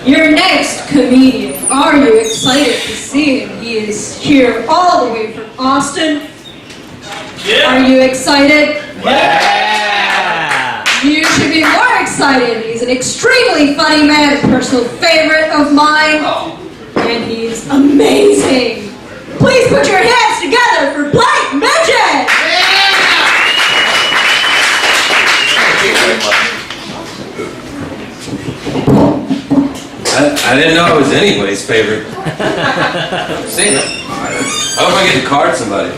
Your next comedian, are you excited to see him? He is here all the way from Austin. Yeah. Are you excited? Yeah. You should be more excited. He's an extremely funny man, a personal favorite of mine, and he's amazing. Please put your hands together for Midgette. I didn't know I was anybody's favorite. See? I hope I get to card somebody.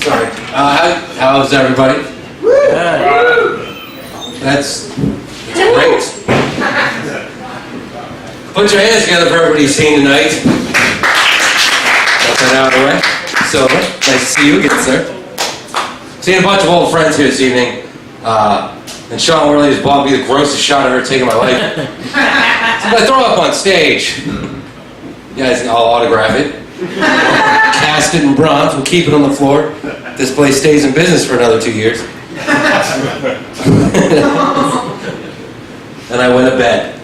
Sorry. How's everybody? That's great. Put your hands together for everybody you've seen tonight. Got that out of the way. So, nice to see you again, sir. Seen a bunch of old friends here this evening. And Sean really just bought me the grossest shot I've ever taken in my life. So I'm going to throw it up on stage. You guys, I'll autograph it. Cast it in bronze. We'll keep it on the floor. This place stays in business for another 2 years. And I went to bed.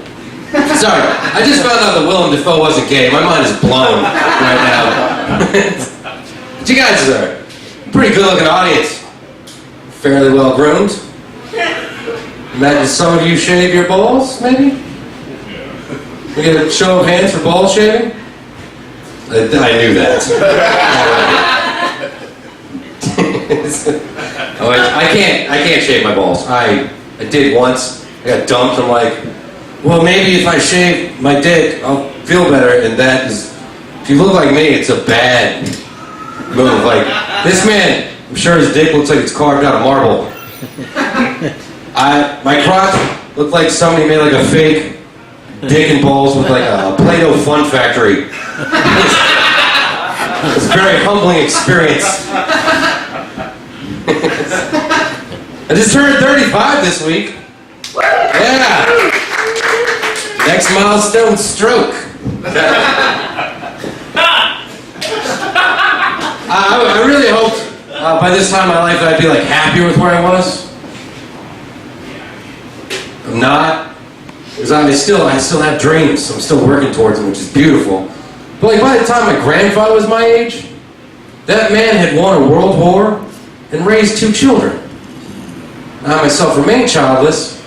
Sorry, I just found out that Willem Dafoe wasn't gay. My mind is blown right now. But you guys are a pretty good-looking audience. Fairly well-groomed. Imagine some of you shave your balls, maybe? We get a show of hands for ball shaving? I knew that. Oh, I can't shave my balls. I did once. I got dumped. I'm like, well, maybe if I shave my dick, I'll feel better. And that is, if you look like me, it's a bad move. Like, this man, I'm sure his dick looks like it's carved out of marble. My crotch looked like somebody made like a fake dick and balls with like a Play-Doh Fun Factory. It's a very humbling experience. I just turned 35 this week. Yeah. Next milestone, stroke. I really hoped by this time in my life that I'd be like happier with where I was. I'm not, because I still have dreams. I'm still working towards them, which is beautiful. But like by the time my grandfather was my age, that man had won a world war and raised 2 children. I myself remain childless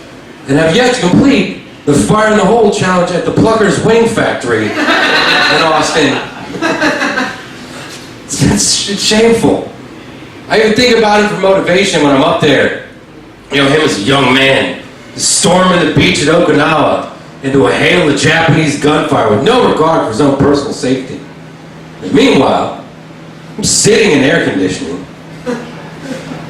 and have yet to complete the Fire in the Hole challenge at the Pluckers Wing Factory in Austin. It's shameful. I even think about it for motivation when I'm up there. You know, him as a young man, storming the beach at Okinawa into a hail of Japanese gunfire with no regard for his own personal safety. And meanwhile, I'm sitting in air conditioning,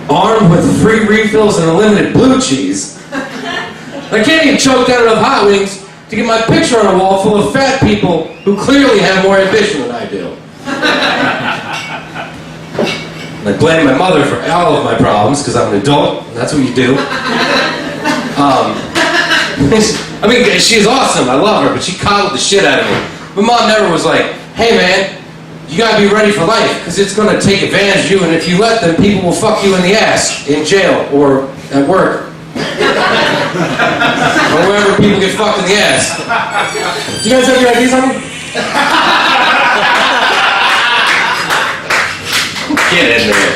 armed with free refills and unlimited blue cheese. I can't even choke down enough hot wings to get my picture on a wall full of fat people who clearly have more ambition than I do. I blame my mother for all of my problems because I'm an adult, and that's what you do. I mean, she's awesome, I love her, but she coddled the shit out of me. My mom never was like, hey man, you gotta be ready for life, because it's gonna take advantage of you, and if you let them, people will fuck you in the ass, in jail, or at work. Or wherever people get fucked in the ass. Do you guys have any ideas on me? Get in there.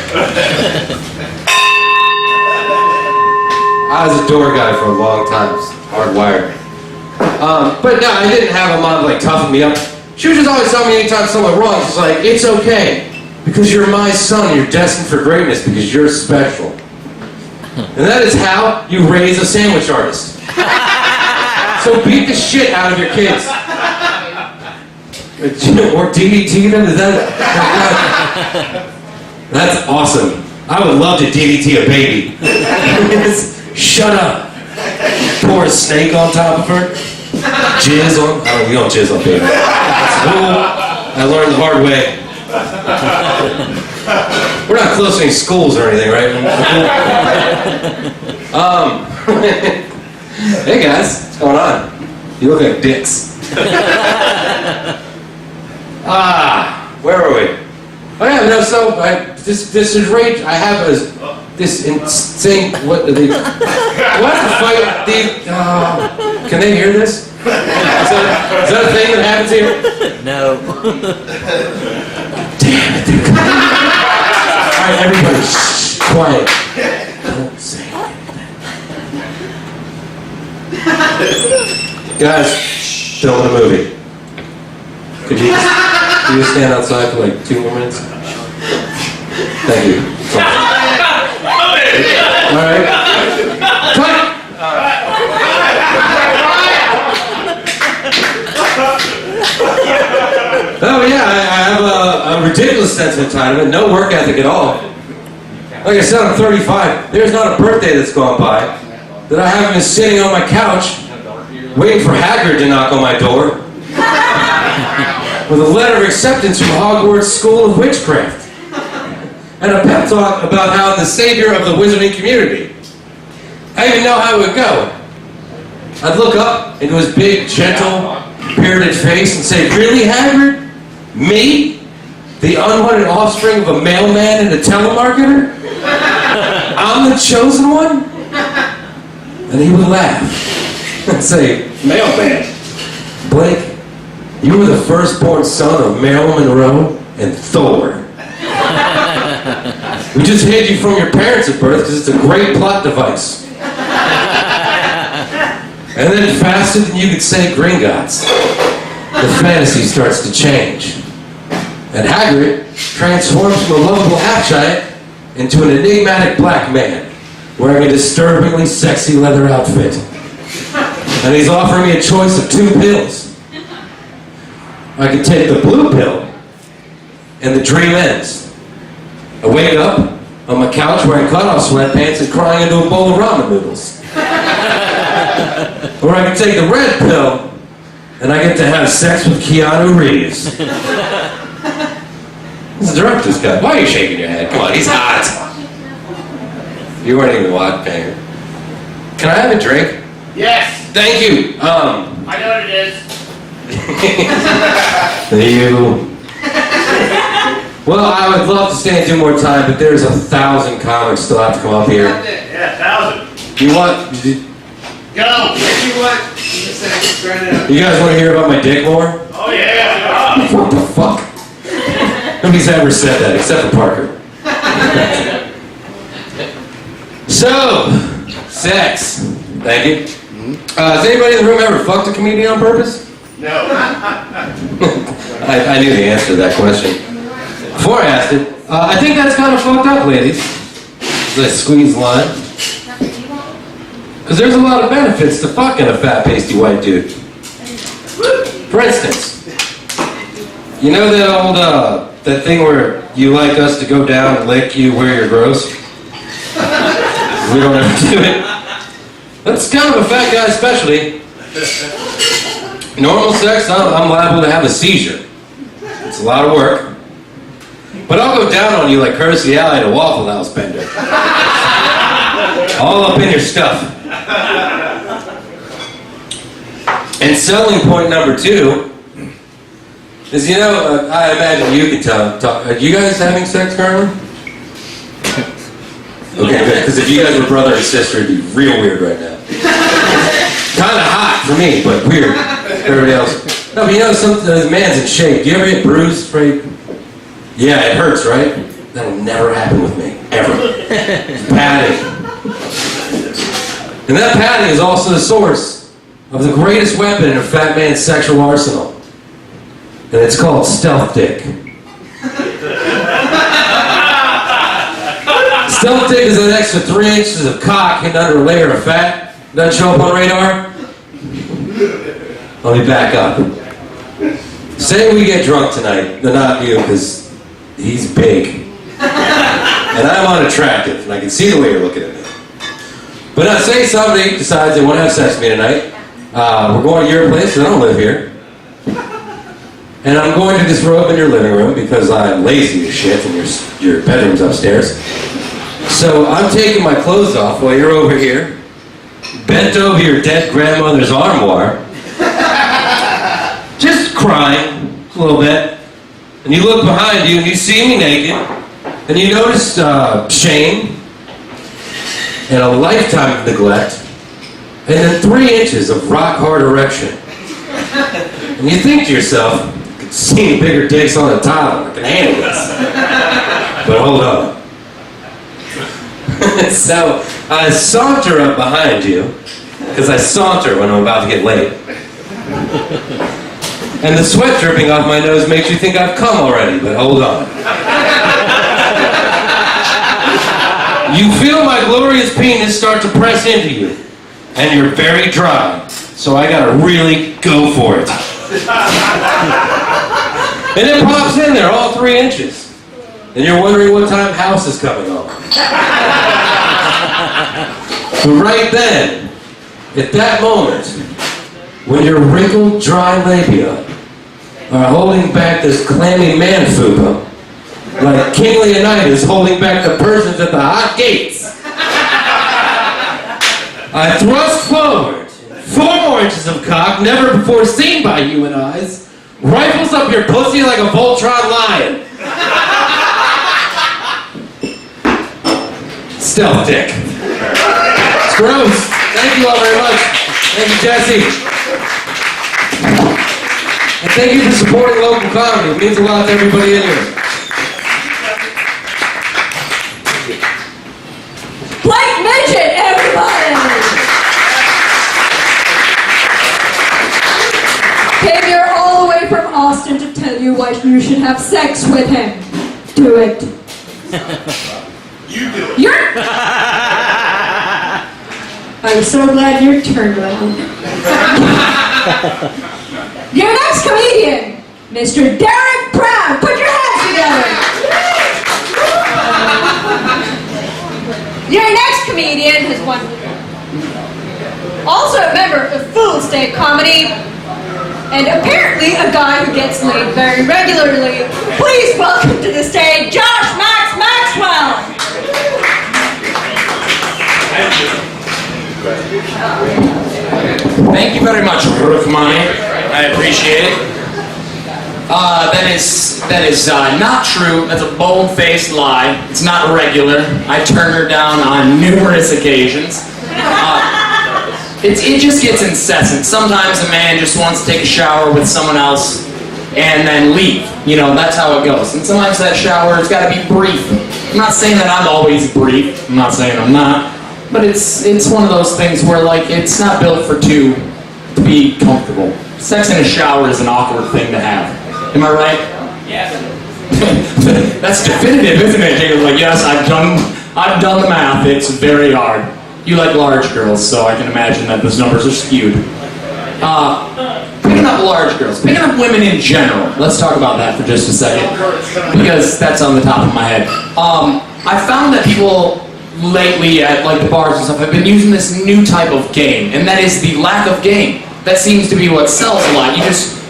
I was a door guy for a long time, hardwired. But no, I didn't have a mom like toughen me up. She was just always telling me anytime something went wrong, she's like, it's okay, because you're my son, you're destined for greatness, because you're special. And that is how you raise a sandwich artist. So beat the shit out of your kids. Or DDT them, is that? That's awesome. I would love to DDT a baby. Shut up. Pour a snake on top of her. Jizz on. Oh, you don't jizz on baby. That's cool. I learned the hard way. We're not close to any schools or anything, right? Hey guys, what's going on? You look like dicks. Where are we? Oh yeah, no, so this is rage. I have this insane. What the fight? Can they hear this? Is that a thing that happens here? No. Damn it. All right, everybody, shh, quiet. Don't say anything. Guys, filming a movie. Could you just stand outside for like 2 more minutes? Thank you. All right. Cut! Oh yeah, I have a ridiculous sense of entitlement, no work ethic at all. Like I said, I'm 35. There's not a birthday that's gone by that I haven't been sitting on my couch waiting for Hagrid to knock on my door with a letter of acceptance from Hogwarts School of Witchcraft and a pep talk about how I'm the savior of the wizarding community. I didn't know how it would go. I'd look up into his big, gentle, bearded face and say, "Really, Hagrid? Me? The unwanted offspring of a mailman and a telemarketer? I'm the chosen one?" And he would laugh and say, "Mailman, Blake, you were the firstborn son of Marilyn Monroe and Thor. We just hid you from your parents at birth because it's a great plot device." And then faster than you could say Gringotts, the fantasy starts to change. And Hagrid transforms from a lovable half-giant into an enigmatic black man wearing a disturbingly sexy leather outfit. And he's offering me a choice of 2 pills. I could take the blue pill, and the dream ends. I wake up on my couch wearing cutoff sweatpants and crying into a bowl of ramen noodles. Or I can take the red pill, and I get to have sex with Keanu Reeves. Who's the director's cut? Why are you shaking your head? Come on, he's hot. You weren't even watching. Can I have a drink? Yes. Thank you. I know what it is. You. Well, I would love to stay and do more time, but there's 1,000 comics still have to come up here. Yeah, 1,000. You want? Go. If you want, You guys want to hear about my dick more? Oh yeah. What the fuck? Nobody's ever said that except for Parker. So, sex. Thank you. Has anybody in the room ever fucked a comedian on purpose? No. I knew the answer to that question. Before I asked it, I think that's kind of fucked up, ladies. The squeeze line. Because there's a lot of benefits to fucking a fat, pasty white dude. For instance, you know that old, that thing where you like us to go down and lick you where you're gross? We don't ever do it. That's kind of a fat guy's specialty. Normal sex, I'm liable to have a seizure. It's a lot of work. But I'll go down on you like Kirstie Alley at a Waffle House bender. All up in your stuff. And selling point number 2 is, you know, I imagine you can talk. Are you guys having sex currently? Okay, good. Because if you guys were brother and sister, it'd be real weird right now. Kind of hot for me, but weird for everybody else. No, but you know, the man's in shape. Do you ever get bruised, right? Yeah, it hurts, right? That'll never happen with me, ever. It's padding. And that padding is also the source of the greatest weapon in a fat man's sexual arsenal. And it's called stealth dick. Stealth dick is an extra 3 inches of cock hidden under a layer of fat. Doesn't show up on radar? Let me back up. Say we get drunk tonight. No, not you, because he's big. And I'm unattractive, and I can see the way you're looking at me. But now, say somebody decides they want to have sex with me tonight. We're going to your place, because I don't live here. And I'm going to disrobe in your living room because I'm lazy as shit and your bedroom's upstairs. So I'm taking my clothes off while you're over here, bent over your dead grandmother's armoire, just crying a little bit. And you look behind you and you see me naked, and you notice shame and a lifetime of neglect and then 3 inches of rock-hard erection. And you think to yourself, I've seen bigger dicks on the top, I can handle this. But hold on. So I saunter up behind you, because I saunter when I'm about to get laid. And the sweat dripping off my nose makes you think I've come already, but hold on. You feel my glorious penis start to press into you, and you're very dry, so I gotta really go for it. And it pops in there, all 3 inches. And you're wondering what time house is coming on. But right then, at that moment, when your wrinkled, dry labia are holding back this clammy man fupa, like King Leonidas holding back the Persians at the hot gates, I thrust forward, 4 more inches of cock never before seen by human eyes, rifles up your pussy like a Voltron lion. Stealth dick. It's gross. Thank you all very much. Thank you, Jesse. And thank you for supporting local comedy. It means a lot to everybody in here. Blake Midgette, everybody! Came here all the way from Austin to tell you why you should have sex with him. Do it. You do it. I'm so glad you turned around. Your next comedian, Mr. Derek Brown. Put your hands together. Your next comedian has won. Also a member of Food State Comedy, and apparently a guy who gets laid very regularly. Please welcome to the stage, Josh Maxwell. Thank you very much, Rukmani. I appreciate it. That is not true. That's a bold-faced lie. It's not regular. I turn her down on numerous occasions. It just gets incessant. Sometimes a man just wants to take a shower with someone else and then leave. You know, that's how it goes. And sometimes that shower has got to be brief. I'm not saying that I'm always brief. I'm not saying I'm not. But it's one of those things where, like, it's not built for two to be comfortable. Sex in a shower is an awkward thing to have. Am I right? Yes. That's definitive, isn't it? Jacob's like, yes, I've done the math. It's very hard. You like large girls, so I can imagine that those numbers are skewed. Picking up large girls, picking up women in general. Let's talk about that for just a second, because that's on the top of my head. I found that people lately at like the bars and stuff have been using this new type of game, and that is the lack of game. That seems to be what sells a lot.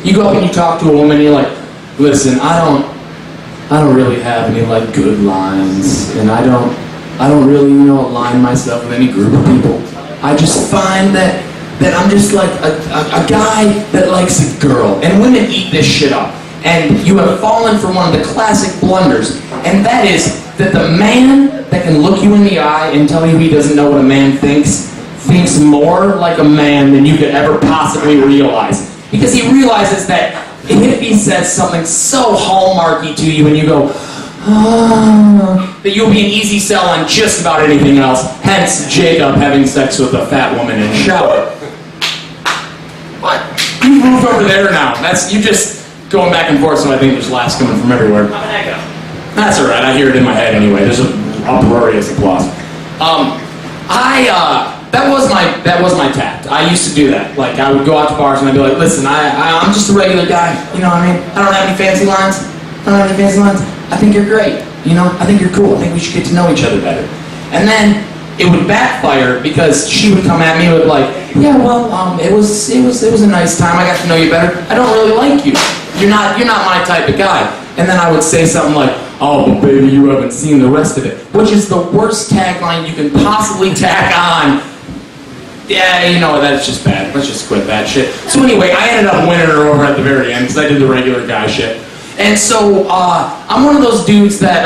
You go up and you talk to a woman and you're like, listen, I don't really have any like good lines, and I don't really, align myself with any group of people. I just find that I'm just like a guy that likes a girl, and women eat this shit up. And you have fallen for one of the classic blunders, and that is that the man that can look you in the eye and tell you he doesn't know what a man thinks more like a man than you could ever possibly realize. Because he realizes that if he says something so hallmarky to you and you go, that you'll be an easy sell on just about anything else. Hence, Jacob having sex with a fat woman in a shower. What? You moved over there now. You just going back and forth, so I think there's laughs coming from everywhere. How'd that go? That's alright, I hear it in my head anyway. There's an uproarious applause. That was my tact. I used to do that. Like, I would go out to bars and I'd be like, listen, I'm just a regular guy. You know what I mean? I don't have any fancy lines. I think you're great. I think you're cool. I think we should get to know each other better. And then it would backfire because she would come at me with like, yeah, well, it was a nice time. I got to know you better. I don't really like you. You're not my type of guy. And then I would say something like, oh, but baby, you haven't seen the rest of it. Which is the worst tagline you can possibly tack on. Yeah, that's just bad. Let's just quit that shit. So anyway, I ended up winning her over at the very end because I did the regular guy shit. And so, I'm one of those dudes that,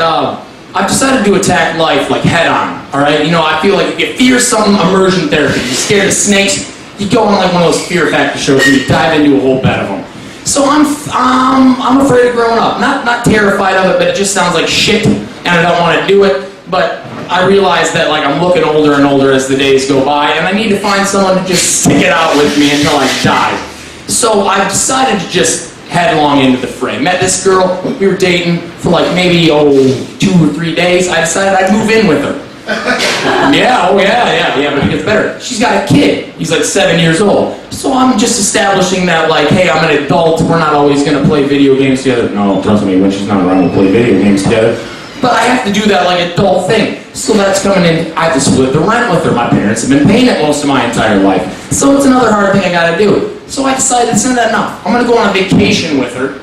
I've decided to attack life like head on, all right? You know, I feel like if you fear something, immersion therapy. You're scared of snakes, you go on like one of those Fear Factor shows and you dive into a whole bed of them. So I'm afraid of growing up. Not terrified of it, but it just sounds like shit, and I don't want to do it. But I realize that like I'm looking older and older as the days go by, and I need to find someone to just stick it out with me until I die. So I've decided to just headlong into the fray. Met this girl, we were dating for like maybe 2 or 3 days. I decided I'd move in with her. Yeah, but it gets better. She's got a kid. He's like 7 years old. So I'm just establishing that like, hey, I'm an adult. We're not always gonna play video games together. No, trust me, when she's not around, we'll play video games together. But I have to do that like adult thing. So that's coming in. I have to split the rent with her. My parents have been paying it most of my entire life. So it's another hard thing I gotta do. So I decided it's not enough. I'm gonna go on a vacation with her.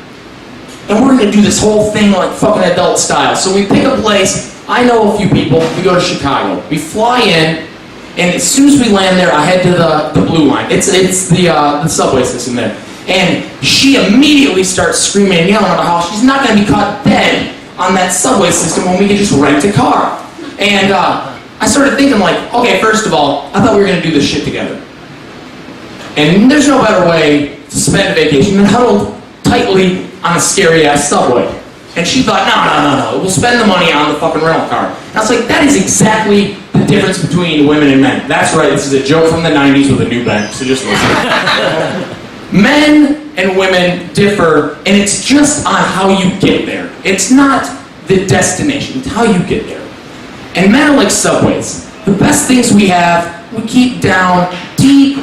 And we're gonna do this whole thing like fucking adult style. So we pick a place. I know a few people. We go to Chicago. We fly in, and as soon as we land there, I head to the Blue Line. It's the subway system there. And she immediately starts screaming and yelling about how she's not gonna be caught dead on that subway system when we can just rent a car. And I started thinking like, okay, first of all, I thought we were gonna do this shit together. And there's no better way to spend a vacation than huddled tightly on a scary ass subway. And she thought, no, we'll spend the money on the fucking rental car. And I was like, that is exactly the difference between women and men. That's right, this is a joke from the 90s with a new bent, so just listen. Men and women differ, and it's just on how you get there. It's not the destination, it's how you get there. And men are like subways. The best things we have, we keep down, deep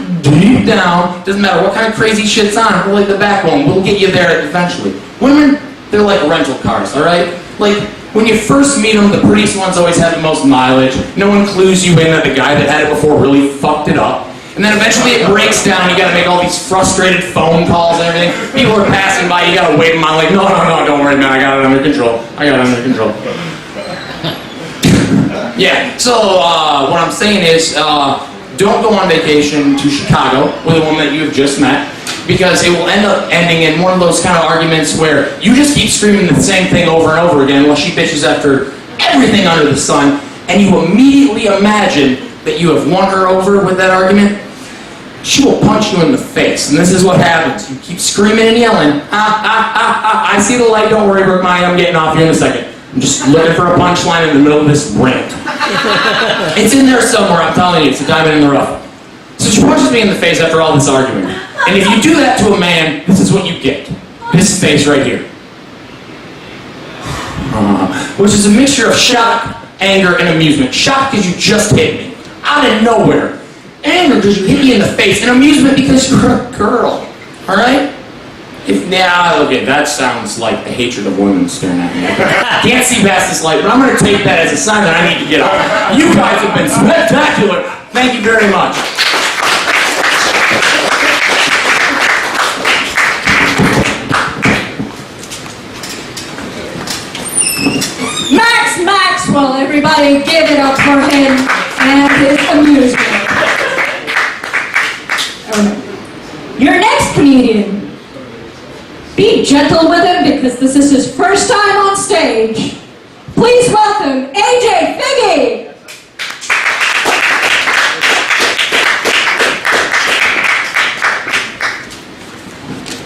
down. Doesn't matter what kind of crazy shit's on, we're like the backbone. We'll get you there eventually. Women, they're like rental cars, all right? Like, when you first meet them, the prettiest ones always have the most mileage. No one clues you in that the guy that had it before really fucked it up. And then eventually it breaks down, you gotta make all these frustrated phone calls and everything. People are passing by, you gotta wave them on like, no, don't worry, man, I got it under control. Yeah, so what I'm saying is, don't go on vacation to Chicago with a woman that you have just met, because it will end up ending in one of those kind of arguments where you just keep screaming the same thing over and over again while she bitches after everything under the sun, and you immediately imagine that you have won her over with that argument. She will punch you in the face, and this is what happens. You keep screaming and yelling, I see the light, don't worry, Rukmani, I'm getting off here in a second. I'm just looking for a punchline in the middle of this rant. It's in there somewhere, I'm telling you, it's a diamond in the rough. So she punches me in the face after all this arguing. And if you do that to a man, this is what you get. This face right here. Which is a mixture of shock, anger, and amusement. Shock because you just hit me. Out of nowhere. Anger because you hit me in the face. And amusement because you're a girl. Alright? Okay, that sounds like the hatred of women staring at me. I can't see past this light, but I'm going to take that as a sign that I need to get up. You guys have been spectacular. Thank you very much. Maxwell, everybody give it up for him and his amusement. Your next comedian. Be gentle with him because this is his first time on stage. Please welcome AJ Fiege.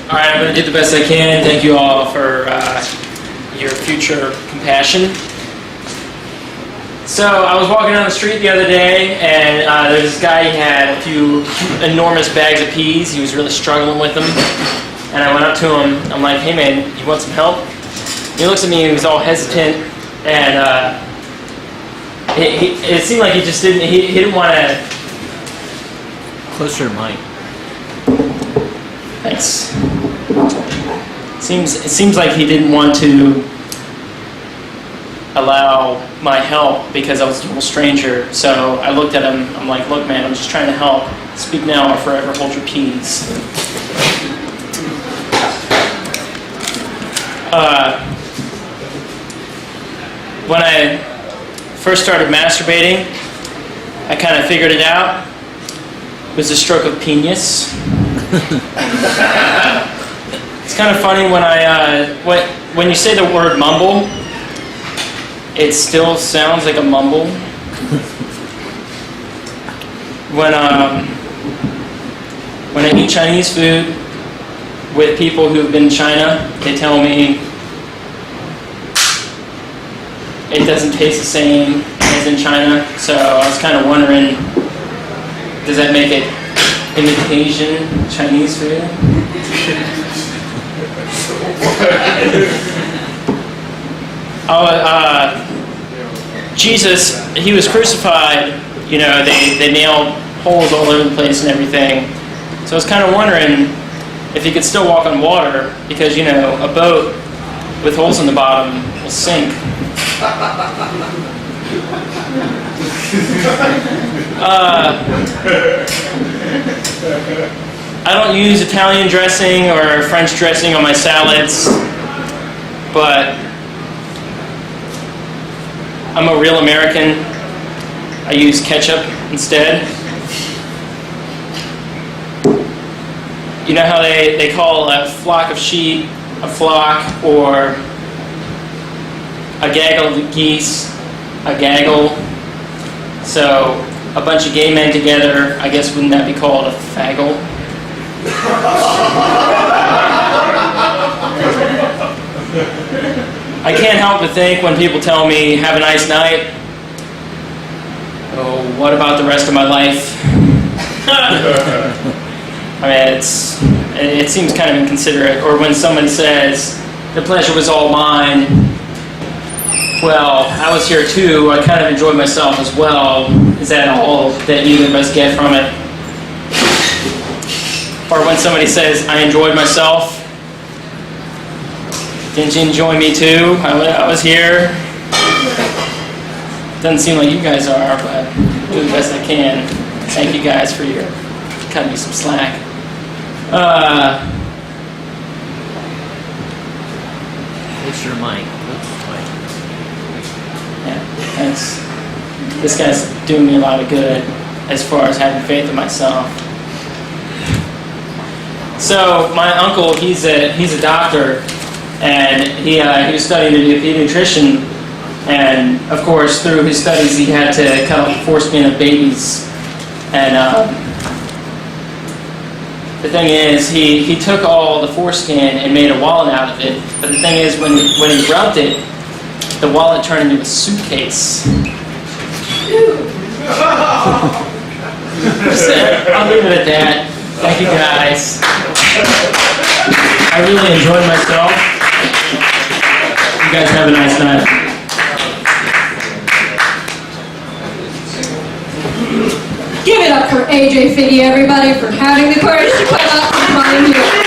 All right, I'm going to do the best I can. Thank you all for your future compassion. So I was walking down the street the other day, and there's this guy. He had a few enormous bags of peas. He was really struggling with them. And I went up to him. I'm like, hey man, you want some help? And he looks at me and he was all hesitant, and it seemed like he just didn't. He didn't want to. Closer to mic. Thanks. It seems like he didn't want to allow my help because I was a total stranger. So I looked at him. I'm like, look, man, I'm just trying to help. Speak now or forever hold your peace. When I first started masturbating, I kind of figured it out. It was a stroke of penis. It's kind of funny when when you say the word mumble, it still sounds like a mumble. When I eat Chinese food with people who've been in China, they tell me it doesn't taste the same as in China. So I was kind of wondering, does that make it imitation Chinese food? Jesus, he was crucified, you know, they nailed holes all over the place and everything. So I was kind of wondering if he could still walk on water, because, you know, a boat with holes in the bottom will sink. I don't use Italian dressing or French dressing on my salads, but I'm a real American. I use ketchup instead. You know how they call a flock of sheep a flock, or a gaggle of geese a gaggle? So a bunch of gay men together, I guess, wouldn't that be called a faggle? I can't help but think when people tell me, have a nice night, oh, what about the rest of my life? I mean, it seems kind of inconsiderate. Or when somebody says, the pleasure was all mine, well, I was here too, I kind of enjoyed myself as well. Is that all that either of us get from it? Or when somebody says, I enjoyed myself, didn't you enjoy me too? I was here. Doesn't seem like you guys are, but I'm doing the best I can. Thank you guys for your cutting me some slack. What's your mic? Yeah, thanks. This guy's doing me a lot of good as far as having faith in myself. So my uncle, he's a doctor, and he was studying to be a pediatrician, and of course through his studies he had to cut off the foreskin of babies, and the thing is he took all the foreskin and made a wallet out of it, but the thing is when he rubbed it, the wallet turned into a suitcase. I'll leave it at that. Thank you guys. I really enjoyed myself. You guys have a nice night. Give it up for AJ Fiege, everybody, for having the courage to come up and find you.